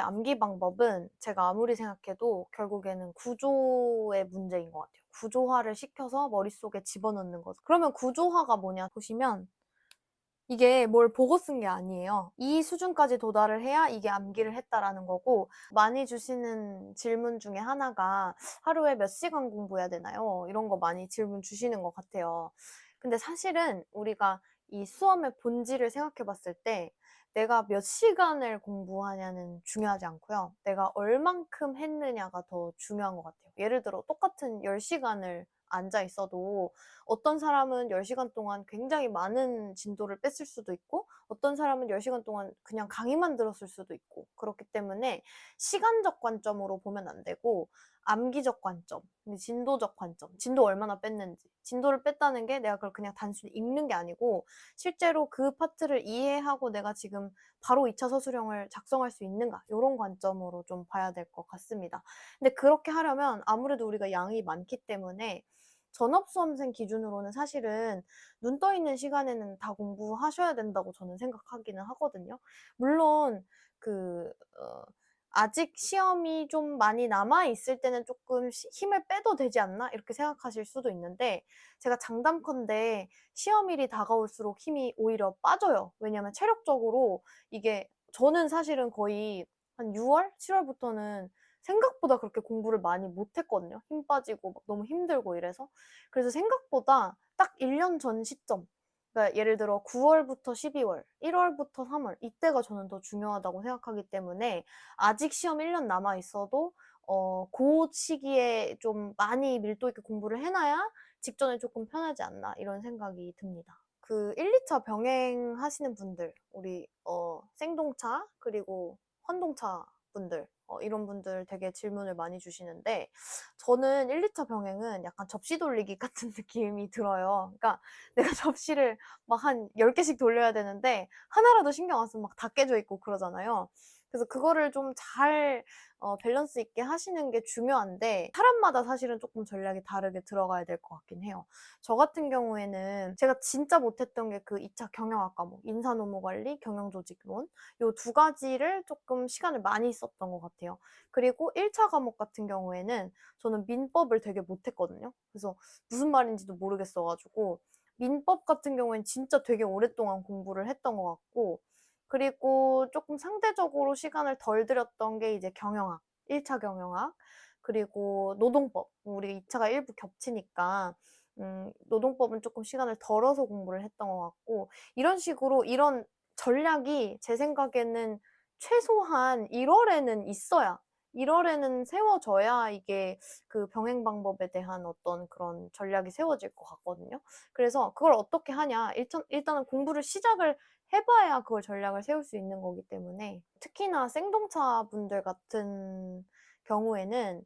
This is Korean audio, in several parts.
암기 방법은 제가 아무리 생각해도 결국에는 구조의 문제인 것 같아요. 구조화를 시켜서 머릿속에 집어넣는 거죠. 그러면 구조화가 뭐냐 보시면 이게 뭘 보고 쓴 게 아니에요. 이 수준까지 도달을 해야 이게 암기를 했다라는 거고, 많이 주시는 질문 중에 하나가 하루에 몇 시간 공부해야 되나요? 이런 거 많이 질문 주시는 것 같아요. 근데 사실은 우리가 이 수험의 본질을 생각해 봤을 때 내가 몇 시간을 공부하냐는 중요하지 않고요. 내가 얼만큼 했느냐가 더 중요한 것 같아요. 예를 들어 똑같은 10시간을 앉아 있어도 어떤 사람은 10시간 동안 굉장히 많은 진도를 뺐을 수도 있고, 어떤 사람은 10시간 동안 그냥 강의만 들었을 수도 있고, 그렇기 때문에 시간적 관점으로 보면 안 되고 암기적 관점, 진도적 관점, 진도 얼마나 뺐는지. 진도를 뺐다는 게 내가 그걸 그냥 단순히 읽는 게 아니고 실제로 그 파트를 이해하고 내가 지금 바로 2차 서술형을 작성할 수 있는가, 이런 관점으로 좀 봐야 될 것 같습니다. 근데 그렇게 하려면 아무래도 우리가 양이 많기 때문에 전업수험생 기준으로는 사실은 눈 떠 있는 시간에는 다 공부하셔야 된다고 저는 생각하기는 하거든요. 물론 그 아직 시험이 좀 많이 남아 있을 때는 조금 힘을 빼도 되지 않나? 이렇게 생각하실 수도 있는데, 제가 장담컨대 시험일이 다가올수록 힘이 오히려 빠져요. 왜냐면 체력적으로 이게, 저는 사실은 거의 한 6월, 7월부터는 생각보다 그렇게 공부를 많이 못했거든요. 힘 빠지고 막 너무 힘들고 이래서. 그래서 생각보다 딱 1년 전 시점, 그러니까 예를 들어 9월부터 12월, 1월부터 3월, 이때가 저는 더 중요하다고 생각하기 때문에 아직 시험 1년 남아 있어도 그 시기에 좀 많이 밀도 있게 공부를 해놔야 직전에 조금 편하지 않나, 이런 생각이 듭니다. 그 1, 2차 병행 하시는 분들, 우리 생동차 그리고 환동차 분들, 이런 분들 되게 질문을 많이 주시는데, 저는 1, 2차 병행은 약간 접시 돌리기 같은 느낌이 들어요. 그러니까 내가 접시를 막 한 10개씩 돌려야 되는데 하나라도 신경 안 쓰면 막 다 깨져 있고 그러잖아요. 그래서 그거를 좀 잘 밸런스 있게 하시는 게 중요한데, 사람마다 사실은 조금 전략이 다르게 들어가야 될 것 같긴 해요. 저 같은 경우에는 제가 진짜 못했던 게 그 2차 경영학 과목, 인사노무관리, 경영조직론, 요 두 가지를 조금 시간을 많이 썼던 것 같아요. 그리고 1차 과목 같은 경우에는 저는 민법을 되게 못했거든요. 그래서 무슨 말인지도 모르겠어가지고 민법 같은 경우엔 진짜 되게 오랫동안 공부를 했던 것 같고, 그리고 조금 상대적으로 시간을 덜 들였던 게 이제 경영학, 1차 경영학, 그리고 노동법. 우리 2차가 일부 겹치니까 노동법은 조금 시간을 덜어서 공부를 했던 것 같고, 이런 식으로 이런 전략이 제 생각에는 최소한 1월에는 있어야, 1월에는 세워져야 이게 그 병행 방법에 대한 어떤 그런 전략이 세워질 것 같거든요. 그래서 그걸 어떻게 하냐. 일단은 공부를 시작을 해봐야 그걸 전략을 세울 수 있는 거기 때문에, 특히나 생동차 분들 같은 경우에는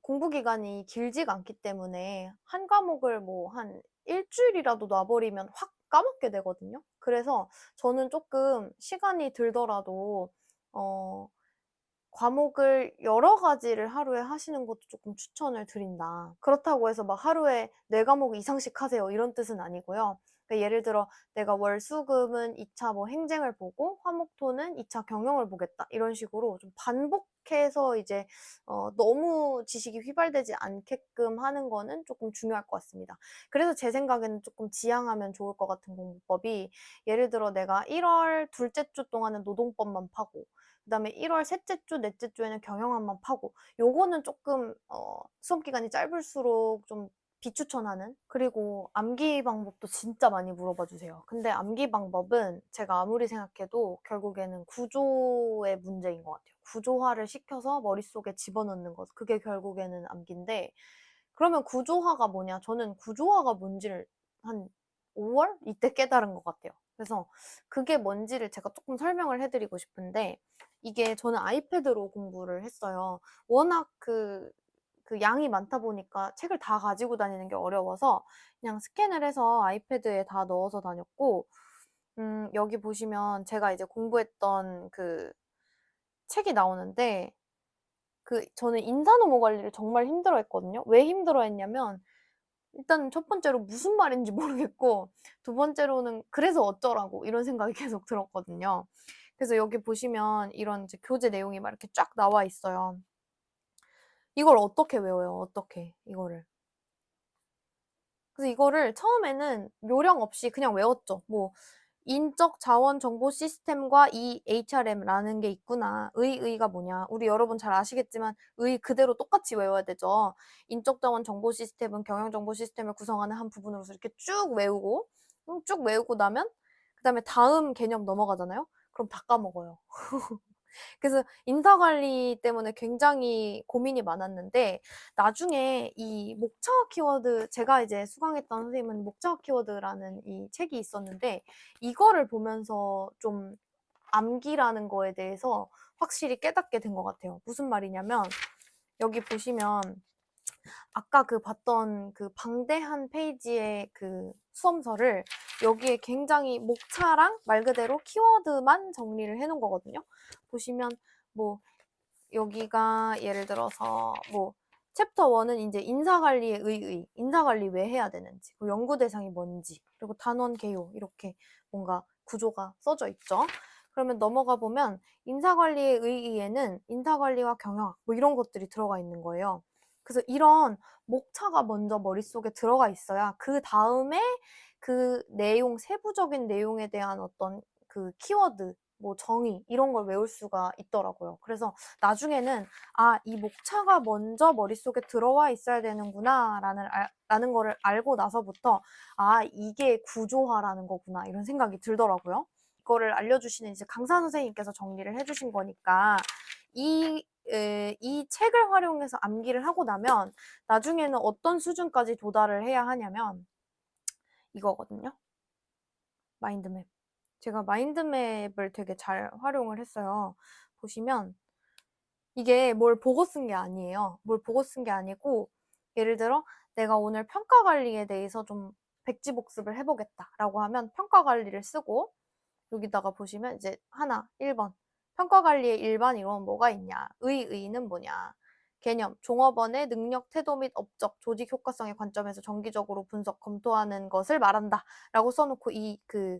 공부 기간이 길지가 않기 때문에 한 과목을 뭐 한 일주일이라도 놔버리면 확 까먹게 되거든요. 그래서 저는 조금 시간이 들더라도 어, 과목을 여러 가지를 하루에 하시는 것도 조금 추천을 드린다. 그렇다고 해서 막 하루에 4과목 이상씩 하세요, 이런 뜻은 아니고요. 그러니까 예를 들어 내가 월, 수, 금은 2차 뭐 행쟁을 보고 화목토는 2차 경영을 보겠다, 이런 식으로 좀 반복해서 이제 너무 지식이 휘발되지 않게끔 하는 거는 조금 중요할 것 같습니다. 그래서 제 생각에는 조금 지향하면 좋을 것 같은 공부법이, 예를 들어 내가 1월 둘째 주 동안은 노동법만 파고, 그다음에 1월 셋째 주, 넷째 주에는 경영학만 파고, 요거는 조금 수업 기간이 짧을수록 좀 비추천하는. 그리고 암기 방법도 진짜 많이 물어봐 주세요. 근데 암기 방법은 제가 아무리 생각해도 결국에는 구조의 문제인 것 같아요. 구조화를 시켜서 머릿속에 집어넣는 것, 그게 결국에는 암기인데, 그러면 구조화가 뭐냐? 저는 구조화가 뭔지를 한 5월? 이때 깨달은 것 같아요. 그래서 그게 뭔지를 제가 조금 설명을 해드리고 싶은데, 이게 저는 아이패드로 공부를 했어요. 워낙 그 양이 많다 보니까 책을 다 가지고 다니는 게 어려워서 그냥 스캔을 해서 아이패드에 다 넣어서 다녔고, 여기 보시면 제가 이제 공부했던 그 책이 나오는데, 저는 인사노무 관리를 정말 힘들어 했거든요. 왜 힘들어 했냐면, 일단 첫 번째로 무슨 말인지 모르겠고, 두 번째로는 그래서 어쩌라고, 이런 생각이 계속 들었거든요. 그래서 여기 보시면 이런 이제 교재 내용이 막 이렇게 쫙 나와 있어요. 이걸 어떻게 외워요? 어떻게 이거를. 그래서 이거를 처음에는 요령 없이 그냥 외웠죠. 뭐 인적 자원 정보 시스템과 이 HRM라는 게 있구나. 의가 뭐냐. 우리 여러분 잘 아시겠지만 의 그대로 똑같이 외워야 되죠. 인적 자원 정보 시스템은 경영 정보 시스템을 구성하는 한 부분으로서 이렇게 쭉 외우고 쭉 외우고 나면 그다음에 다음 개념 넘어가잖아요. 그럼 다 까먹어요. 그래서 인사관리 때문에 굉장히 고민이 많았는데 나중에 이 목차화 키워드 제가 이제 수강했던 선생님은 목차화 키워드라는 이 책이 있었는데 이거를 보면서 좀 암기라는 거에 대해서 확실히 깨닫게 된 것 같아요. 무슨 말이냐면 여기 보시면 아까 그 봤던 그 방대한 페이지의 그 수험서를 여기에 굉장히 목차랑 말 그대로 키워드만 정리를 해 놓은 거거든요. 보시면 뭐 여기가 예를 들어서 뭐 챕터 1은 이제 인사관리의 인사관리 왜 해야 되는지, 연구 대상이 뭔지, 그리고 단원 개요 이렇게 뭔가 구조가 써져 있죠. 그러면 넘어가 보면 인사관리의 의의에는 인사관리와 경영학 뭐 이런 것들이 들어가 있는 거예요. 그래서 이런 목차가 먼저 머릿속에 들어가 있어야 그 다음에 그 내용, 세부적인 내용에 대한 어떤 그 키워드, 뭐 정의 이런 걸 외울 수가 있더라고요. 그래서 나중에는 이 목차가 먼저 머릿속에 들어와 있어야 되는구나 라는 거를 알고 나서부터 이게 구조화라는 거구나 이런 생각이 들더라고요. 이거를 알려주시는 이제 강사 선생님께서 정리를 해주신 거니까 이 책을 활용해서 암기를 하고 나면 나중에는 어떤 수준까지 도달을 해야 하냐면 이거거든요. 마인드맵. 제가 마인드맵을 되게 잘 활용을 했어요. 보시면 이게 뭘 보고 쓴 게 아니에요. 뭘 보고 쓴 게 아니고 예를 들어 내가 오늘 평가 관리에 대해서 좀 백지복습을 해보겠다라고 하면 평가 관리를 쓰고 여기다가 보시면 이제 하나 1번 평가 관리의 일반 이론은 뭐가 있냐 의는 뭐냐 개념 종업원의 능력 태도 및 업적 조직 효과성의 관점에서 정기적으로 분석 검토하는 것을 말한다 라고 써놓고 이 그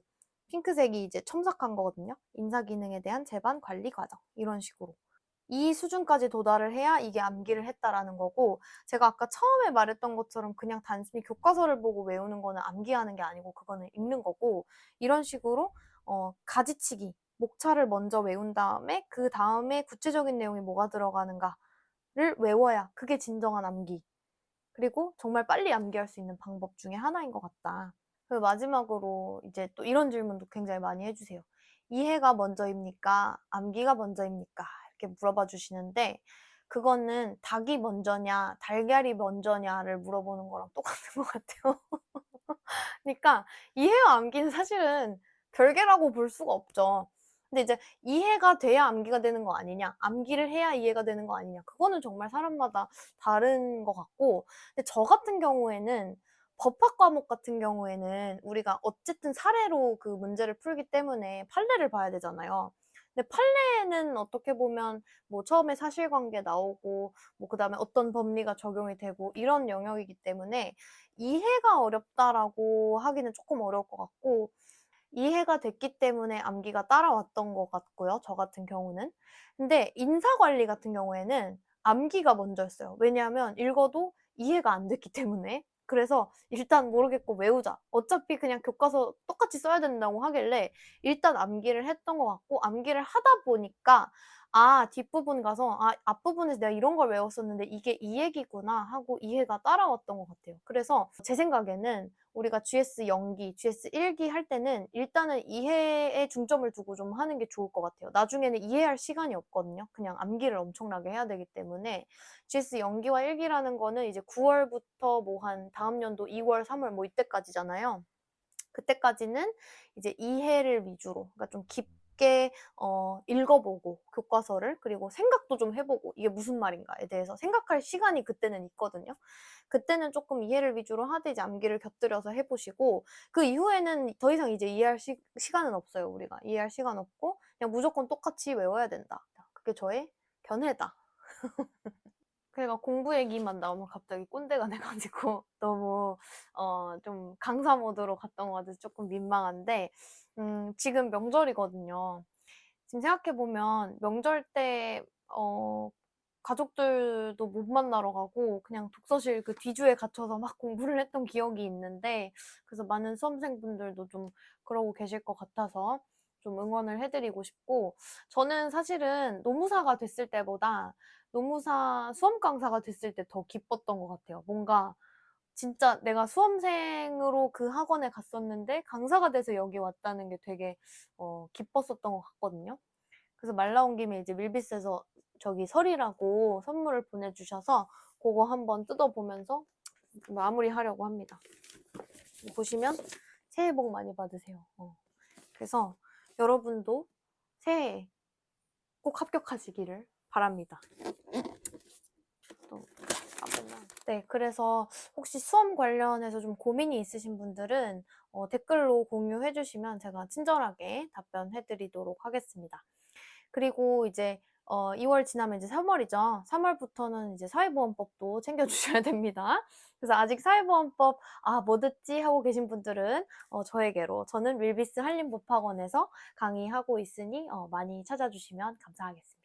핑크색이 이제 첨삭한 거거든요. 인사 기능에 대한 제반 관리 과정 이런 식으로 이 수준까지 도달을 해야 이게 암기를 했다라는 거고 제가 아까 처음에 말했던 것처럼 그냥 단순히 교과서를 보고 외우는 거는 암기하는 게 아니고 그거는 읽는 거고 이런 식으로 가지치기 목차를 먼저 외운 다음에 그 다음에 구체적인 내용이 뭐가 들어가는가를 외워야 그게 진정한 암기 그리고 정말 빨리 암기할 수 있는 방법 중에 하나인 것 같다. 그리고 마지막으로 이제 또 이런 질문도 굉장히 많이 해주세요. 이해가 먼저입니까? 암기가 먼저입니까? 이렇게 물어봐 주시는데 그거는 닭이 먼저냐, 달걀이 먼저냐를 물어보는 거랑 똑같은 것 같아요. 그러니까 이해와 암기는 사실은 별개라고 볼 수가 없죠. 근데 이제 이해가 돼야 암기가 되는 거 아니냐, 암기를 해야 이해가 되는 거 아니냐, 그거는 정말 사람마다 다른 것 같고, 근데 저 같은 경우에는 법학 과목 같은 경우에는 우리가 어쨌든 사례로 그 문제를 풀기 때문에 판례를 봐야 되잖아요. 근데 판례는 어떻게 보면 뭐 처음에 사실관계 나오고 뭐 그다음에 어떤 법리가 적용이 되고 이런 영역이기 때문에 이해가 어렵다라고 하기는 조금 어려울 것 같고 이해가 됐기 때문에 암기가 따라왔던 것 같고요. 저 같은 경우는. 근데 인사관리 같은 경우에는 암기가 먼저였어요. 왜냐하면 읽어도 이해가 안 됐기 때문에. 그래서 일단 모르겠고 외우자. 어차피 그냥 교과서 똑같이 써야 된다고 하길래 일단 암기를 했던 것 같고 암기를 하다 보니까 뒷부분 가서 앞부분에서 내가 이런 걸 외웠었는데 이게 이 얘기구나 하고 이해가 따라왔던 것 같아요. 그래서 제 생각에는 우리가 GS 연기, GS 1기 할 때는 일단은 이해에 중점을 두고 좀 하는 게 좋을 것 같아요. 나중에는 이해할 시간이 없거든요. 그냥 암기를 엄청나게 해야 되기 때문에 GS 연기와 1기라는 거는 이제 9월부터 뭐 한 다음 연도 2월, 3월 뭐 이때까지잖아요. 그때까지는 이제 이해를 위주로, 그러니까 좀 깊게 읽어보고 교과서를 그리고 생각도 좀 해보고 이게 무슨 말인가에 대해서 생각할 시간이 그때는 있거든요. 그때는 조금 이해를 위주로 하되 이제 암기를 곁들여서 해보시고 그 이후에는 더 이상 이제 이해할 시간은 없어요. 우리가 이해할 시간 없고 그냥 무조건 똑같이 외워야 된다. 그게 저의 견해다. 그러니까 공부 얘기만 나오면 갑자기 꼰대가 돼가지고 너무 좀 강사 모드로 갔던 것 같아서 조금 민망한데 지금 명절이거든요. 지금 생각해보면 명절 때 가족들도 못 만나러 가고 그냥 독서실 그 뒤주에 갇혀서 막 공부를 했던 기억이 있는데, 그래서 많은 수험생분들도 좀 그러고 계실 것 같아서 좀 응원을 해드리고 싶고, 저는 사실은 노무사가 됐을 때보다 노무사 수험 강사가 됐을 때 더 기뻤던 것 같아요. 뭔가 진짜 내가 수험생으로 그 학원에 갔었는데 강사가 돼서 여기 왔다는 게 되게 기뻤었던 것 같거든요. 그래서 말 나온 김에 이제 밀비스에서 저기 설이라고 선물을 보내주셔서 그거 한번 뜯어보면서 마무리하려고 합니다. 보시면 새해 복 많이 받으세요. 그래서 여러분도 새해에 꼭 합격하시기를 바랍니다. 또 까보면. 네, 그래서 혹시 수험 관련해서 좀 고민이 있으신 분들은 댓글로 공유해 주시면 제가 친절하게 답변해 드리도록 하겠습니다. 그리고 이제 2월 지나면 이제 3월이죠. 3월부터는 이제 사회보험법도 챙겨주셔야 됩니다. 그래서 아직 사회보험법 뭐 듣지 하고 계신 분들은 저에게로, 저는 윌비스 한림법학원에서 강의하고 있으니 많이 찾아주시면 감사하겠습니다.